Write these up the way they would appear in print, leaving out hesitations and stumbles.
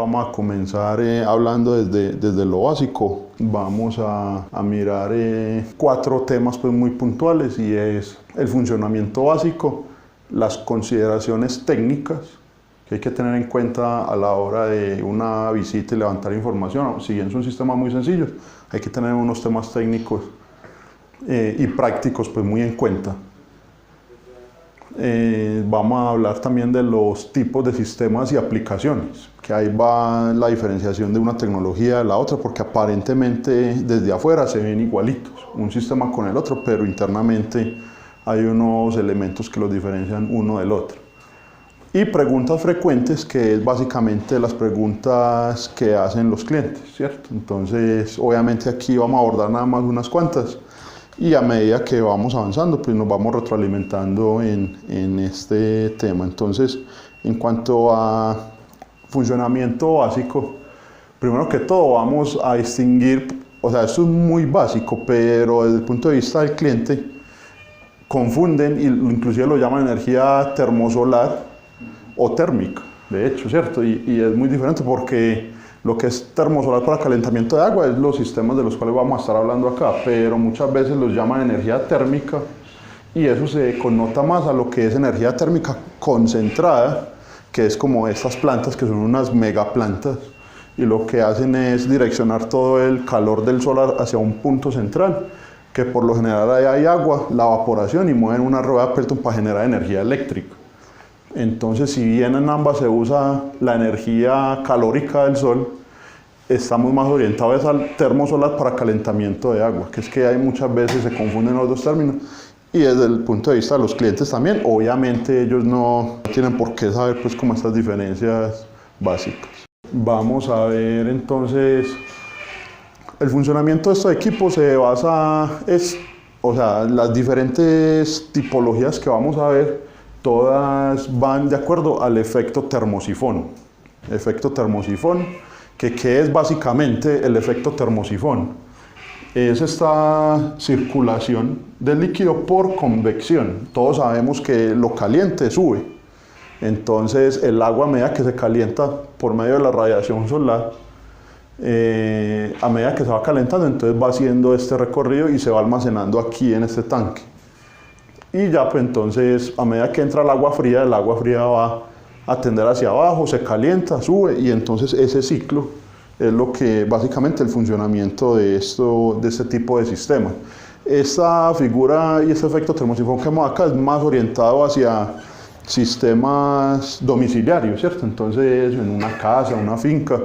vamos a comenzar hablando desde lo básico. Vamos a mirar 4 temas pues, muy puntuales, y es el funcionamiento básico, las consideraciones técnicas que hay que tener en cuenta a la hora de una visita y levantar información. Si bien son sistemas muy sencillos, hay que tener unos temas técnicos y prácticos pues, muy en cuenta. Vamos a hablar también de los tipos de sistemas y aplicaciones, que ahí va la diferenciación de una tecnología de la otra, porque aparentemente desde afuera se ven igualitos, un sistema con el otro, pero internamente hay unos elementos que los diferencian uno del otro. Y preguntas frecuentes, que es básicamente las preguntas que hacen los clientes, ¿cierto? Entonces, obviamente aquí vamos a abordar nada más unas cuantas, y a medida que vamos avanzando, pues nos vamos retroalimentando en este tema. Entonces, en cuanto a funcionamiento básico, primero que todo vamos a distinguir, o sea, esto es muy básico, pero desde el punto de vista del cliente, confunden y inclusive lo llaman energía termosolar o térmica, de hecho, ¿cierto? Y es muy diferente, porque lo que es termosolar para calentamiento de agua es los sistemas de los cuales vamos a estar hablando acá, pero muchas veces los llaman energía térmica, y eso se connota más a lo que es energía térmica concentrada, que es como estas plantas que son unas megaplantas, y lo que hacen es direccionar todo el calor del sol hacia un punto central, que por lo general ahí hay agua, la evaporación, y mueven una rueda de Pelton para generar energía eléctrica. Entonces, si bien en ambas se usa la energía calórica del sol, estamos más orientados al termosolar para calentamiento de agua, que es que hay muchas veces se confunden los dos términos, y desde el punto de vista de los clientes también, obviamente ellos no tienen por qué saber pues como estas diferencias básicas. Vamos a ver entonces, el funcionamiento de estos equipos se basa, o sea, las diferentes tipologías que vamos a ver, todas van de acuerdo al efecto termosifón. Efecto termosifón, ¿qué es básicamente el efecto termosifón? Es esta circulación del líquido por convección. Todos sabemos que lo caliente sube. Entonces el agua, a medida que se calienta por medio de la radiación solar, a medida que se va calentando, entonces va haciendo este recorrido y se va almacenando aquí en este tanque. Y ya pues entonces, a medida que entra el agua fría va a tender hacia abajo, se calienta, sube, y entonces ese ciclo es lo que básicamente el funcionamiento de este tipo de sistemas. Esta figura y este efecto termosifón que vemos acá es más orientado hacia sistemas domiciliarios, ¿cierto? Entonces en una casa, una finca,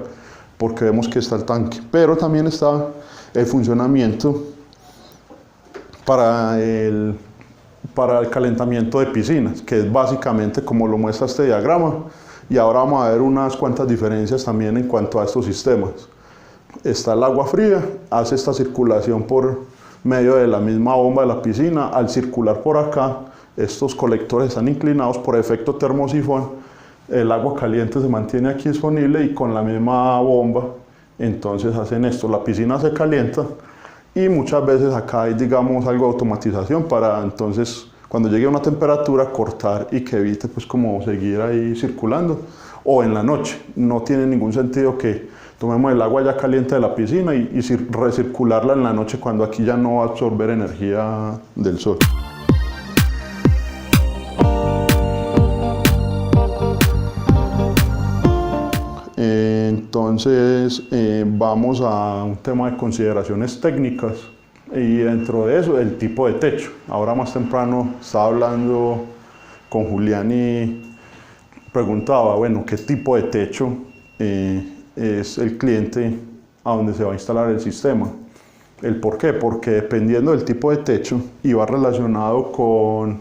porque vemos que está el tanque, pero también está el funcionamiento para el calentamiento de piscinas, que es básicamente como lo muestra este diagrama, y ahora vamos a ver unas cuantas diferencias también en cuanto a estos sistemas. Está el agua fría, hace esta circulación por medio de la misma bomba de la piscina. Al circular por acá, estos colectores están inclinados por efecto termosifón, el agua caliente se mantiene aquí disponible y con la misma bomba, entonces hacen esto, la piscina se calienta. Y muchas veces acá hay, digamos, algo de automatización para entonces, cuando llegue a una temperatura, cortar y que evite pues como seguir ahí circulando. O en la noche, no tiene ningún sentido que tomemos el agua ya caliente de la piscina y recircularla en la noche, cuando aquí ya no va a absorber energía del sol. Entonces vamos a un tema de consideraciones técnicas, y dentro de eso el tipo de techo. Ahora más temprano estaba hablando con Julián y preguntaba, bueno, ¿qué tipo de techo es el cliente a donde se va a instalar el sistema? ¿El por qué? Porque dependiendo del tipo de techo y va relacionado con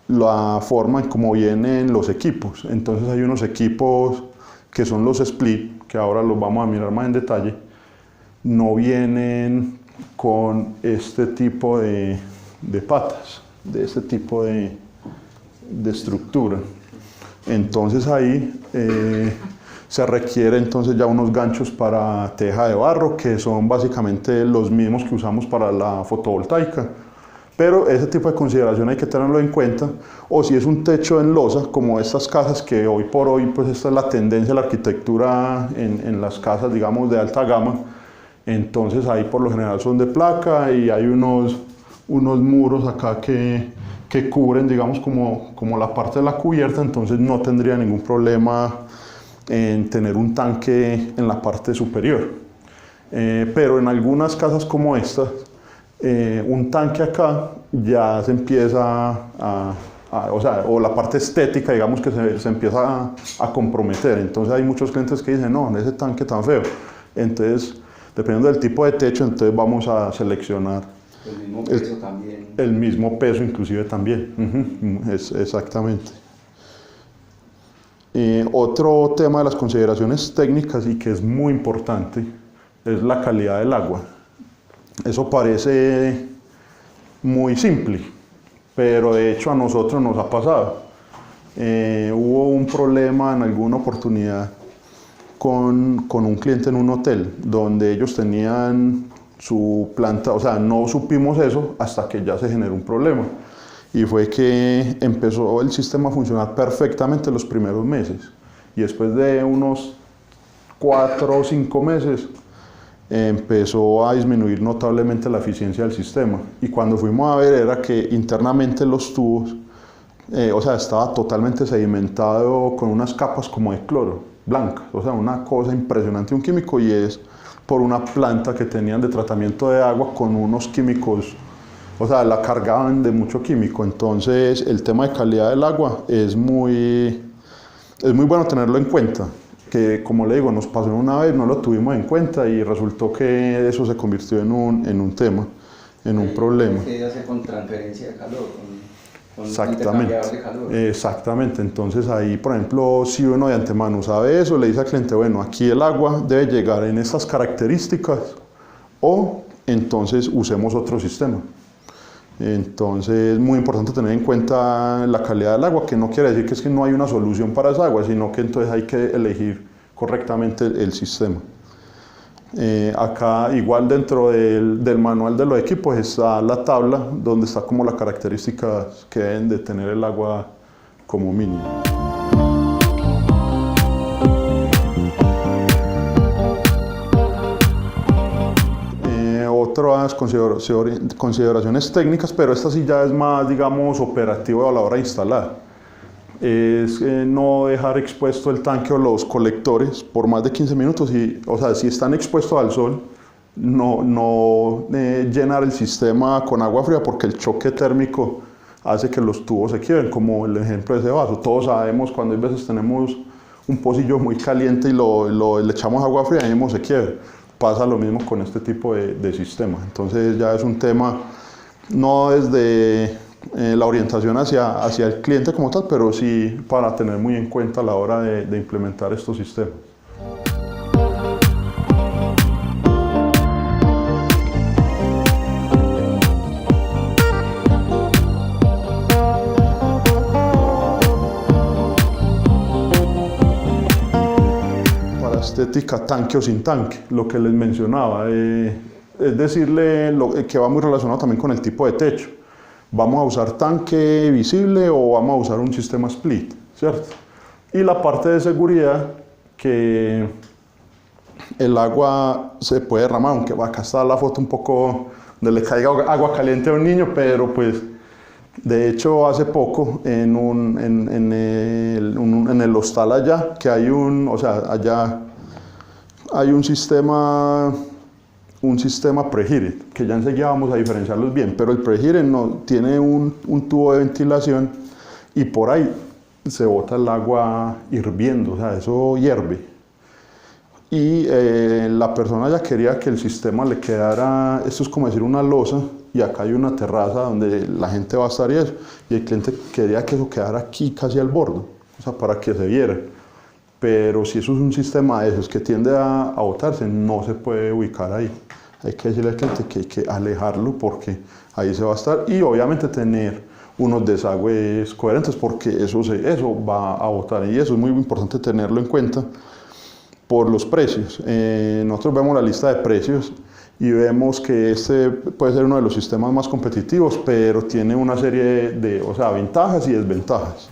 la forma en cómo vienen los equipos. Entonces hay unos equipos que son los split, que ahora los vamos a mirar más en detalle, no vienen con este tipo de patas, de este tipo de estructura. Entonces ahí se requiere entonces ya unos ganchos para teja de barro, que son básicamente los mismos que usamos para la fotovoltaica, Pero ese tipo de consideración hay que tenerlo en cuenta, o si es un techo en losa, como estas casas que hoy por hoy, pues esta es la tendencia de la arquitectura en las casas, digamos, de alta gama, entonces ahí por lo general son de placa y hay unos muros acá que cubren, digamos, como la parte de la cubierta, entonces no tendría ningún problema en tener un tanque en la parte superior. Pero en algunas casas como estas, un tanque acá ya se empieza o la parte estética, digamos que se empieza a comprometer. Entonces hay muchos clientes que dicen, no, ese tanque tan feo. Entonces, dependiendo del tipo de techo, entonces vamos a seleccionar el mismo peso también. El mismo peso inclusive también, exactamente. Otro tema de las consideraciones técnicas y que es muy importante es la calidad del agua. Eso parece muy simple, pero de hecho a nosotros nos ha pasado. Hubo un problema en alguna oportunidad con un cliente en un hotel donde ellos tenían su planta, o sea, no supimos eso hasta que ya se generó un problema. Y fue que empezó el sistema a funcionar perfectamente los primeros meses. Y después de unos 4 o 5 meses empezó a disminuir notablemente la eficiencia del sistema. Y cuando fuimos a ver era que internamente los tubos, o sea, estaba totalmente sedimentado con unas capas como de cloro, blancas. O sea, una cosa impresionante, un químico, y es por una planta que tenían de tratamiento de agua con unos químicos, o sea, la cargaban de mucho químico. Entonces el tema de calidad del agua es muy bueno tenerlo en cuenta, que como le digo, nos pasó una vez, no lo tuvimos en cuenta y resultó que eso se convirtió en un tema, en un problema. ¿Qué hace con transferencia de calor? Con Exactamente, de calor. exactamente. Entonces ahí, por ejemplo, si uno de antemano sabe eso, le dice al cliente, bueno, aquí el agua debe llegar en estas características, o entonces usemos otro sistema. Entonces es muy importante tener en cuenta la calidad del agua, que no quiere decir que es que no hay una solución para esa agua, sino que entonces hay que elegir correctamente el sistema. Acá igual dentro del manual de los equipos está la tabla donde está como las características que deben de tener el agua como mínimo. Otras consideraciones técnicas, pero esta sí ya es más, digamos, operativa a la hora de instalar. Es no dejar expuesto el tanque o los colectores por más de 15 minutos, o sea, si están expuestos al sol, no llenar el sistema con agua fría, porque el choque térmico hace que los tubos se quiebren, como el ejemplo de ese vaso. Todos sabemos cuando a veces tenemos un pocillo muy caliente y le echamos agua fría y mismo se quiebra. Pasa lo mismo con este tipo de sistema. Entonces ya es un tema no desde la orientación hacia el cliente como tal, pero sí para tener muy en cuenta a la hora de implementar estos sistemas. Para estética, tanque o sin tanque, lo que les mencionaba, es decirle que va muy relacionado también con el tipo de techo. ¿Vamos a usar tanque visible o vamos a usar un sistema split? ¿Cierto? Y la parte de seguridad, que el agua se puede derramar, aunque acá está la foto un poco donde le caiga agua caliente a un niño, pero pues de hecho hace poco en el hostal allá, que hay allá hay un sistema preheated, que ya enseguida vamos a diferenciarlos bien, pero el preheated no tiene un tubo de ventilación y por ahí se bota el agua hirviendo, o sea, eso hierve. Y la persona ya quería que el sistema le quedara, esto es como decir una losa, y acá hay una terraza donde la gente va a estar y eso, y el cliente quería que eso quedara aquí casi al borde, o sea, para que se viera. Pero si eso es un sistema de esos que tiende a botarse, no se puede ubicar ahí. Hay que decirle al cliente que hay que alejarlo porque ahí se va a estar, y obviamente tener unos desagües coherentes porque eso va a botar, y eso es muy importante tenerlo en cuenta por los precios. Nosotros vemos la lista de precios y vemos que este puede ser uno de los sistemas más competitivos, pero tiene una serie de, o sea, ventajas y desventajas.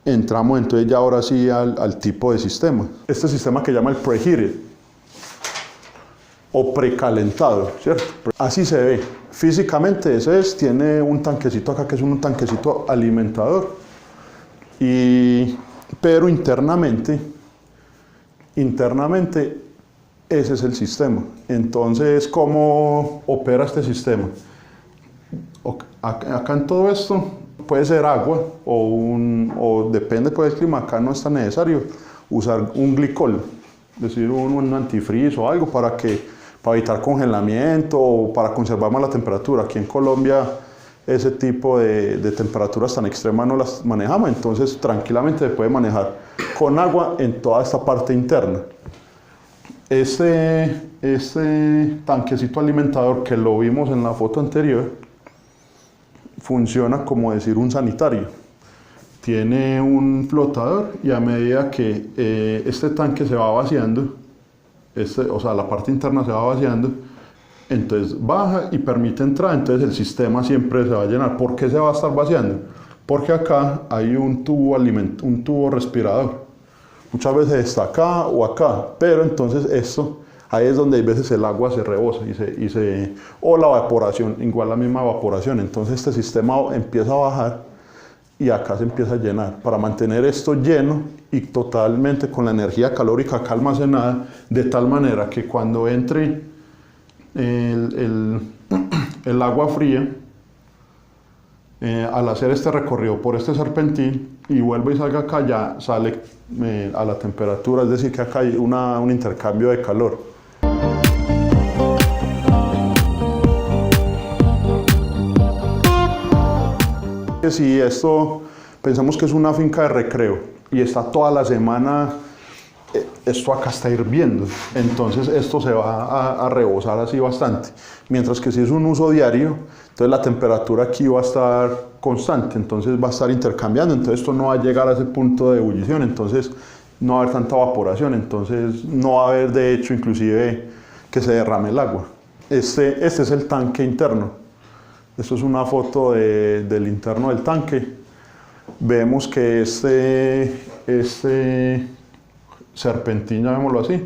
Entramos entonces ya ahora sí al tipo de sistema. Este sistema que llama el preheated o precalentado, ¿cierto? Así se ve. Físicamente ese tiene un tanquecito acá que es un tanquecito alimentador, pero internamente ese es el sistema. Entonces, ¿cómo opera este sistema? Acá en todo esto puede ser agua o depende pues del clima, acá no es tan necesario usar un glicol, es decir, un antifreeze o algo para evitar congelamiento o para conservar más la temperatura. Aquí en Colombia ese tipo de temperaturas tan extremas no las manejamos, entonces tranquilamente se puede manejar con agua en toda esta parte interna. Este tanquecito alimentador que lo vimos en la foto anterior funciona como decir un sanitario. Tiene un flotador y a medida que este tanque se va vaciando, o sea, la parte interna se va vaciando, entonces baja y permite entrar, entonces el sistema siempre se va a llenar. ¿Por qué se va a estar vaciando? Porque acá hay un tubo respirador. Muchas veces está acá o acá, pero entonces ahí es donde a veces el agua se rebosa o la evaporación, igual la misma evaporación. Entonces este sistema empieza a bajar y acá se empieza a llenar para mantener esto lleno y totalmente con la energía calórica acá almacenada, de tal manera que cuando entre el agua fría, al hacer este recorrido por este serpentín y vuelve y salga acá, ya sale a la temperatura, es decir, que acá hay un intercambio de calor. Si esto pensamos que es una finca de recreo y está toda la semana, esto acá está hirviendo, entonces esto se va a rebosar así bastante, mientras que si es un uso diario, entonces la temperatura aquí va a estar constante, entonces va a estar intercambiando, entonces esto no va a llegar a ese punto de ebullición, entonces no va a haber tanta evaporación, entonces no va a haber de hecho inclusive que se derrame el agua. Este es el tanque interno. Esto es una foto del interno del tanque. Vemos que este serpentín, llamémoslo así,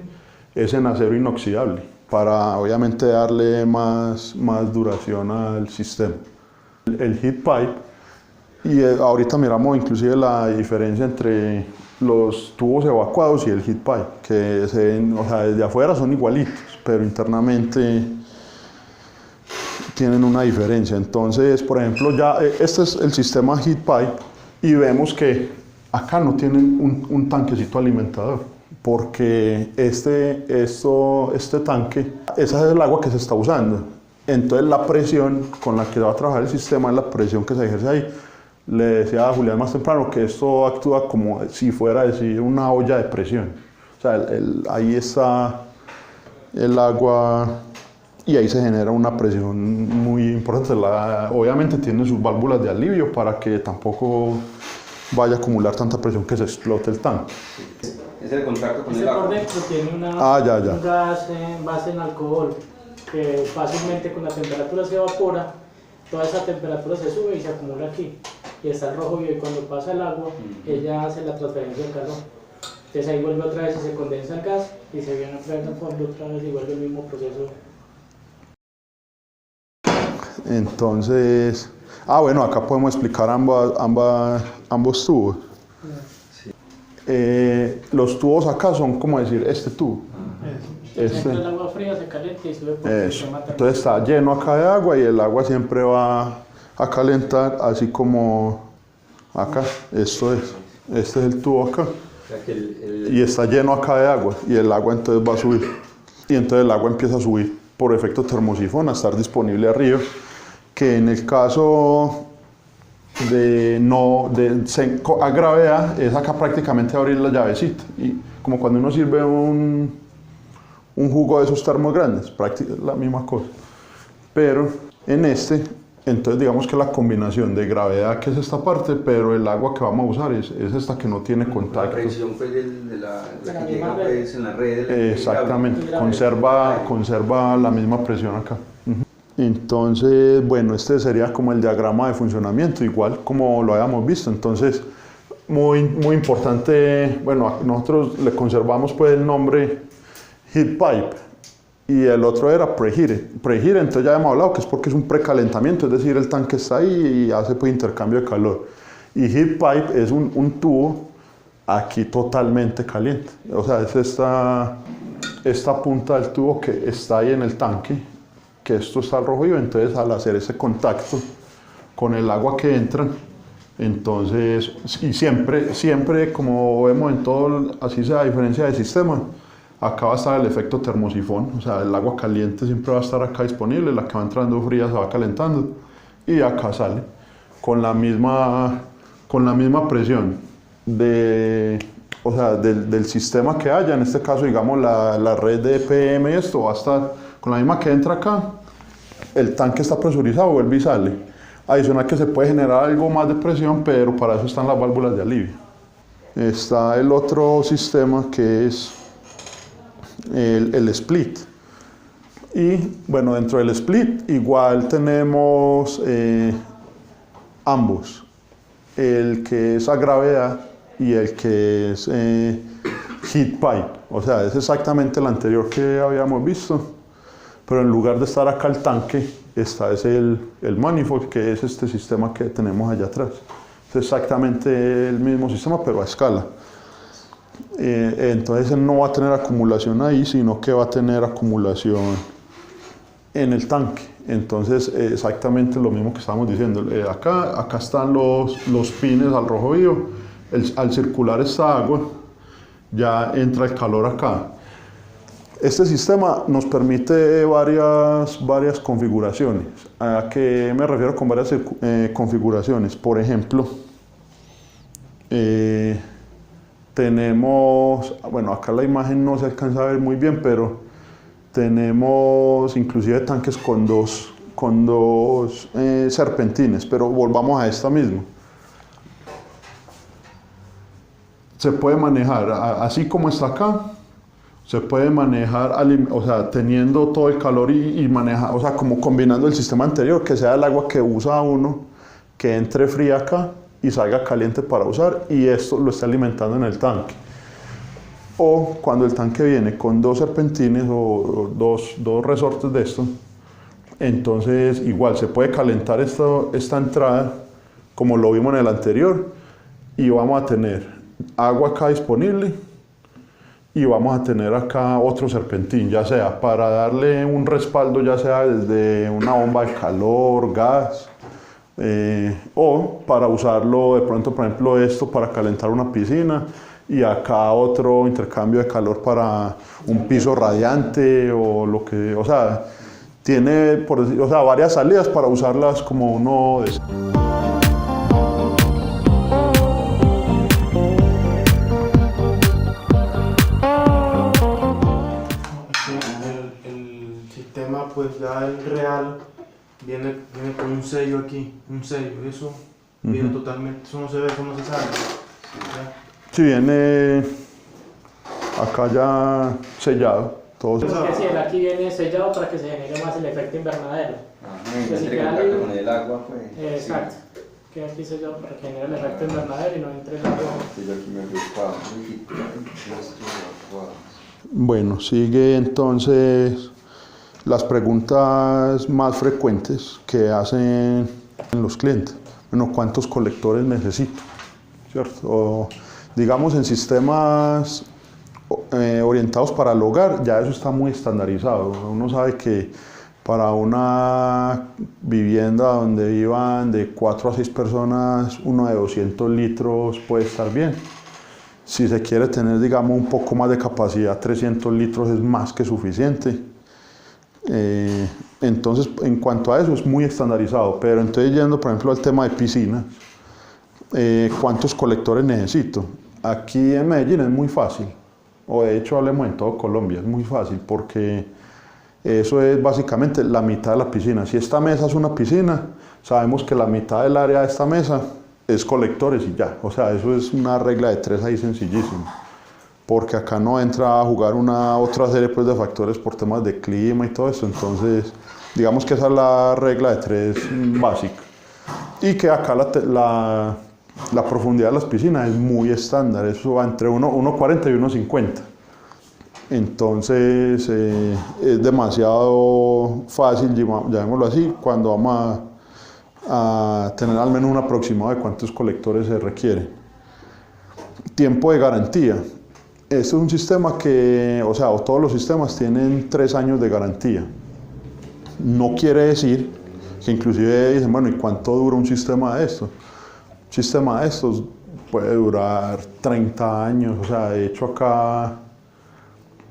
es en acero inoxidable, para obviamente darle más duración al sistema. El heat pipe, y ahorita miramos inclusive la diferencia entre los tubos evacuados y el heat pipe, que o sea, desde afuera son igualitos, pero internamente tienen una diferencia. Entonces, por ejemplo, ya este es el sistema heat pipe y vemos que acá no tienen un tanquecito alimentador, porque este tanque, esa es el agua que se está usando. Entonces la presión con la que va a trabajar el sistema es la presión que se ejerce ahí. Le decía a Julián más temprano que esto actúa como si fuera decir una olla de presión. O sea, ahí está el agua y ahí se genera una presión muy importante. Obviamente tiene sus válvulas de alivio para que tampoco vaya a acumular tanta presión que se explote el tanque. Es el contacto con el por agua. dentro tiene un gas en base en alcohol que fácilmente con la temperatura se evapora, toda esa temperatura se sube y se acumula aquí. Y está el rojo vivo y cuando pasa el agua, ella hace la transferencia de calor. Entonces ahí vuelve otra vez y se condensa el gas y se viene otra vez al fondo otra vez y vuelve el mismo proceso. Entonces, bueno, acá podemos explicar ambos tubos. Sí. Los tubos acá son como decir este tubo. Entra el agua fría, se calienta y sube por el sistema termal. Entonces está lleno acá de agua y el agua siempre va a calentar, así como acá. Este es el tubo acá. O sea que y está lleno acá de agua y el agua entonces va a subir. Y entonces el agua empieza a subir por efecto termosifón a estar disponible arriba, que en el caso a gravedad es acá prácticamente abrir la llavecita, y como cuando uno sirve un jugo de esos termos grandes, prácticamente la misma cosa. Pero en Entonces digamos que la combinación de gravedad, que es esta parte, pero el agua que vamos a usar es esta que no tiene La contacto. presión pues, de la la que llega misma red. pues, en la red. Exactamente, conserva la misma presión acá. Entonces, bueno, este sería como el diagrama de funcionamiento, igual como lo habíamos visto. Entonces, muy importante, bueno, nosotros le conservamos pues el nombre heat pipe y el otro era preheated. Preheated, entonces ya hemos hablado que es porque es un precalentamiento, es decir, el tanque está ahí y hace pues intercambio de calor. Y heat pipe es un tubo aquí totalmente caliente, o sea, es esta punta del tubo que está ahí en el tanque, que esto está al rojo vivo, entonces al hacer ese contacto con el agua que entra, entonces, y siempre como vemos en todo, así sea diferencia de sistema, acá va a estar el efecto termosifón, o sea, el agua caliente siempre va a estar acá disponible, la que va entrando fría se va calentando y acá sale con la misma presión del sistema que haya, en este caso digamos la red de EPM y esto va a estar con la misma que entra acá, el tanque está presurizado, vuelve y sale. Adicional que se puede generar algo más de presión, pero para eso están las válvulas de alivio. Está el otro sistema que es el split. Y bueno, dentro del split igual tenemos ambos, el que es a gravedad y el que es heat pipe, o sea, es exactamente el anterior que habíamos visto, pero en lugar de estar acá el tanque, es el manifold, que es este sistema que tenemos allá atrás. Es exactamente el mismo sistema, pero a escala. Entonces no va a tener acumulación ahí, sino que va a tener acumulación en el tanque. Entonces exactamente lo mismo que estábamos diciendo. Acá están los pines al rojo vivo. Al circular esta agua, ya entra el calor acá. Este sistema nos permite varias configuraciones. ¿A qué me refiero con varias configuraciones? Por ejemplo, tenemos, bueno, acá la imagen no se alcanza a ver muy bien, pero tenemos inclusive tanques con dos serpentines, pero volvamos a esta misma. Se puede manejar así como está acá. Se puede manejar, o sea, teniendo todo el calor y manejar, o sea, como combinando el sistema anterior, que sea el agua que usa uno, que entre fría acá y salga caliente para usar, y esto lo está alimentando en el tanque. O cuando el tanque viene con dos serpentines o dos resortes de esto, entonces igual se puede calentar esta entrada, como lo vimos en el anterior, y vamos a tener agua acá disponible, y vamos a tener acá otro serpentín, ya sea para darle un respaldo, ya sea desde una bomba de calor, gas, o para usarlo de pronto, por ejemplo, esto para calentar una piscina, y acá otro intercambio de calor para un piso radiante, o lo que, o sea, tiene varias salidas para usarlas como uno de... Pues ya el real viene con un sello aquí, eso viene totalmente, eso no se ve, eso no se sabe. Sí, viene acá ya sellado. Todo. Porque si el aquí viene sellado para que se genere más el efecto invernadero. Pues entre contacto con el agua, pues. Exacto. Sí. Que aquí sellado para que genere el efecto invernadero y no entre el agua. Yo aquí me preocupaba. Bueno, sigue entonces las preguntas más frecuentes que hacen los clientes. Bueno, ¿cuántos colectores necesito? ¿Cierto? O, digamos, en sistemas orientados para el hogar, ya eso está muy estandarizado. Uno sabe que para una vivienda donde vivan de 4 a 6 personas, uno de 200 litros puede estar bien. Si se quiere tener, digamos, un poco más de capacidad, 300 litros es más que suficiente. Entonces, en cuanto a eso, es muy estandarizado. Pero entonces, yendo, por ejemplo, al tema de piscina, ¿cuántos colectores necesito? Aquí en Medellín es muy fácil, o de hecho hablemos en todo Colombia, es muy fácil porque Eso es básicamente la mitad de la piscina. Si esta mesa es una piscina, sabemos que la mitad del área de esta mesa es colectores y ya. O sea, eso es una regla de 3 ahí sencillísima. Porque acá no entra a jugar una otra serie pues, de factores por temas de clima y todo eso. Entonces, digamos que esa es la regla de 3 básica. Y que acá la profundidad de las piscinas es muy estándar. Eso va entre 1,40 y 1,50. Entonces es demasiado fácil, llamémoslo así, cuando vamos a tener al menos un aproximado de cuántos colectores se requieren. Tiempo de garantía. Este es un sistema que, o sea, todos los sistemas tienen 3 años de garantía. No quiere decir que inclusive dicen, bueno, ¿y cuánto dura un sistema de estos? Un sistema de estos puede durar 30 años, o sea, de hecho acá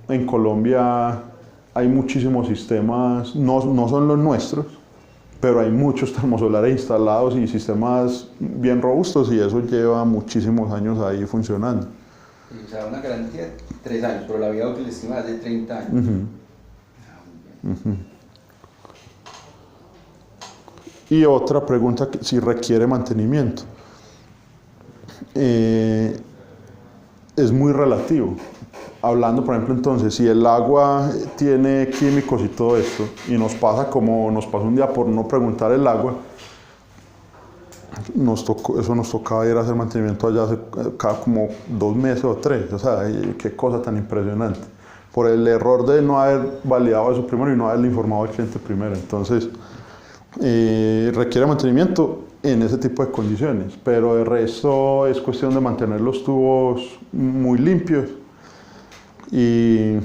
en Colombia hay muchísimos sistemas, no son los nuestros, pero hay muchos termosolares instalados y sistemas bien robustos y eso lleva muchísimos años ahí funcionando. O sea, una garantía de 3 años, pero la vida útil estimada es de 30 años. Y otra pregunta, si requiere mantenimiento. Es muy relativo. Hablando, por ejemplo, entonces, si el agua tiene químicos y todo esto, y nos pasa como nos pasó un día por no preguntar el agua, nos tocaba ir a hacer mantenimiento allá cada como 2 meses o 3, o sea, qué cosa tan impresionante. Por el error de no haber validado eso primero y no haberle informado al cliente primero. Entonces, requiere mantenimiento en ese tipo de condiciones, pero el resto es cuestión de mantener los tubos muy limpios y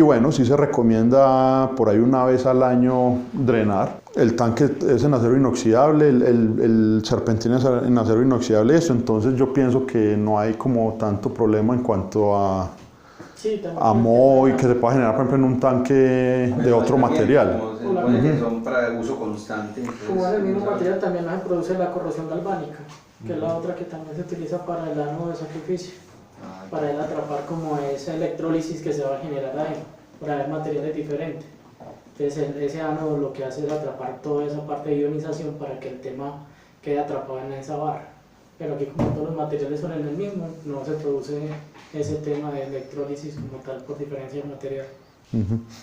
bueno, sí se recomienda por ahí una vez al año drenar. El tanque es en acero inoxidable, el serpentín es en acero inoxidable, eso, entonces yo pienso que no hay como tanto problema en cuanto a moho y que se pueda generar, por ejemplo, en un tanque de otro material. Son para uso constante. Como es el mismo material, también se produce la corrosión galvánica, que es la otra que también se utiliza para el ánodo de sacrificio, para él atrapar como esa electrólisis que se va a generar ahí, para ver materiales diferentes. Entonces ese ánodo lo que hace es atrapar toda esa parte de ionización para que el tema quede atrapado en esa barra. Pero aquí como todos los materiales son en el mismo, no se produce ese tema de electrólisis como tal por diferencia de material.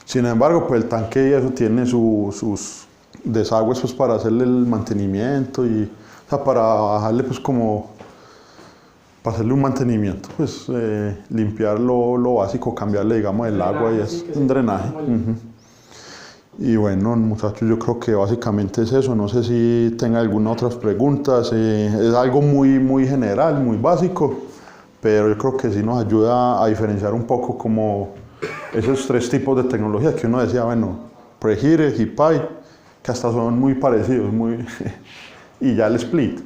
Sin embargo, pues el tanque y eso tiene sus desagües pues, para hacerle el mantenimiento y o sea, para bajarle pues como para hacerle un mantenimiento, pues limpiar lo básico, cambiarle digamos el agua y es un drenaje. Y bueno, muchachos, yo creo que básicamente es eso. No sé si tengan algunas otras preguntas. Es algo muy general, muy básico, pero yo creo que sí nos ayuda a diferenciar un poco como esos 3 tipos de tecnología que uno decía, bueno, preheater, heat pipe, que hasta son muy parecidos, y ya el split.